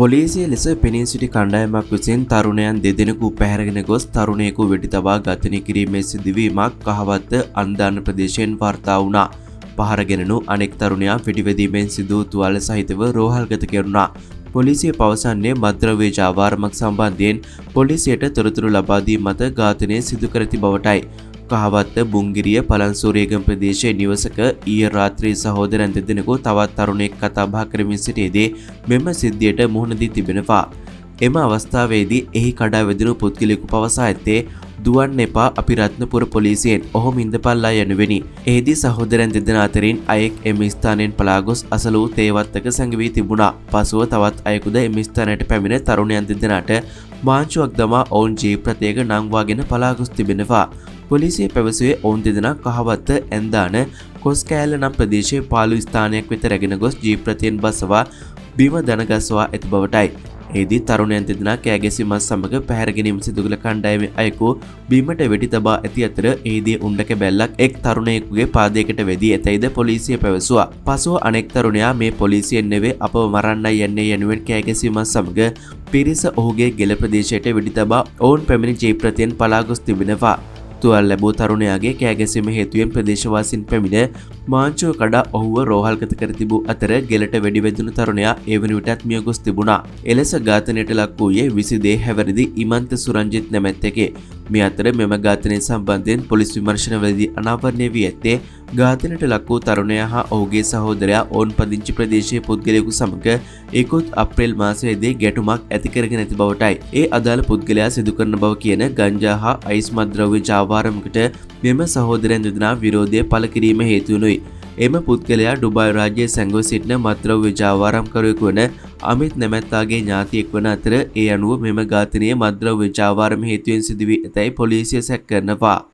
පොලිසිය ලෙස පෙනී සිටි කණ්ඩායමක් විසින් තරුණයන් දෙදෙනෙකු පැහැරගෙන ගොස් තරුණයෙකු වෙඩි තබා ඝාතනය කිරීමේ සිදුවීමක් කහවත්ත අන්දාන ප්‍රදේශයෙන් වාර්තා වුණා. පහරගෙනනු අනෙක් තරුණයා වෙඩිවැදීමෙන් සිදු වූ තුවාල සහිතව රෝහල්ගත කෙරුණා. පොලිසිය පවසන්නේ මද්‍රව්‍ය ජාවාරමක් සම්බන්ධයෙන් පොලිසියට තොරතුරු ලබා දීම මත ඝාතනය සිදු කර ඇති බවටයි. කහවත්ත බුංගිරිය පලන්සූරියගම ප්‍රදේශයේ නිවසක ඊයේ රාත්‍රී සහෝදරයන් දෙදෙනෙකු තවත් තරුණයෙක් කතා බහ කරමින් සිටියේදී මෙම සිද්ධියට මුහුණ දී තිබෙනවා. එම අවස්ථාවේදී එහි කඩා වැදුණු පුද්ගලයෙකු පවසා ඇත්තේ දුවන්න එපා අපි රත්නපුර පොලිසියෙන් ඔහොම ඉඳපල්ලා යනුවෙනි. එහිදී සහෝදරයන් දෙදෙනා අතරින් අයෙක් එම ස්ථානයෙන් පලා ගොස් අසල වූ තේවත්තක සැඟවී තිබුණා. පසුව තවත් අයෙකුද එම ස්ථානයට පැමිණ තරුණයන් දෙදෙනාට මාංචුවක් දමා ඔවුන් ජීප්‍රතයක නංවාගෙන පලා ගොස් තිබෙනවා. පොලිසිය පැවසුවේ ඔවුන් දෙදෙනා කහවත්ත ඇන්දාන කොස්කෑල්ල නම් ප්‍රදේශයේ පාළු ස්ථානයක් වෙත රැගෙන ගොස් ජීප්‍රතයෙන් බසවා බිම දනගස්වා ඇති බවටයි. එහිදී තරුණයන් දෙදෙනා කෑගැසීමත් සමග පැහැර ගැනීම සිදු කළ කණ්ඩායමේ අයෙකු බිමට වෙඩි තබා ඇති අතර එහිදී උණ්ඩක බැල්ලක් එක් තරුණයෙකුගේ පාදයකට වැදී ඇතැයිද පොලිසිය පැවසුවා. පසුව අනෙක් තරුණයා මේ පොලිසියෙන් නෙවේ අපව මරන්නයි යන්නේ යනුවෙන් කෑගැසීමත් සමග පිරිස ඔහුගේ ගෙල ප්‍රදේශයට වෙඩි තබා ඔවුන් පැමිණි ජීප්‍රතයෙන් පලා ගොස් තිබෙනවා. තුවාල ලැබූ තරුණයාගේ කෑගැසීම හේතුවෙන් ප්‍රදේශවාසීන් පැමිණ මාංචුව කඩා ඔහුව රෝහල්ගත කර තිබූ අතර ගෙලට වෙඩි වැදුණු තරුණයා ඒ වන විටත් මිය ගොස් තිබුණා. එලෙස ඝාතනයට ලක් වූයේ 22 හැවිරිදි ඉමන්ත සුරංජිත් නැමැත්තෙකි. මේ අතර මෙම ඝාතනය සම්බන්ධයෙන් පොලිස් විමර්ශනවලදී අනාවරණය වී ඇත්තේ ඝාතනයට ලක් වූ තරුණයා හා ඔහුගේ සහෝදරයා ඔවුන් පදිංචි ප්‍රදේශයේ පුද්ගලයෙකු සමග ඉකුත් අප්‍රේල් මාසයේදී ගැටුමක් ඇති කරගෙන ඇති බවටයි. ඒ අදාළ පුද්ගලයා සිදු කරන බව කියන ගංජා හා අයිස් මද්‍රව්‍ය ජාවාරමකට මෙම සහෝදරයන් දෙදෙනා විරෝධය පළ කිරීම හේතු වුණුයි. එම පුද්ගලයා ඩුබායි රාජ්‍යයේ සැඟව සිටින මද්‍රව්‍ය ජාවාරම්කරුවෙකු වන අමිත් නැමැත්තාගේ ඥාතියෙක් වන අතර ඒ අනුව මෙම ඝාතනය මද්‍රව්‍ය ජාවාරම හේතුවෙන් සිදු වී ඇතැයි පොලිසිය සැක කරනවා.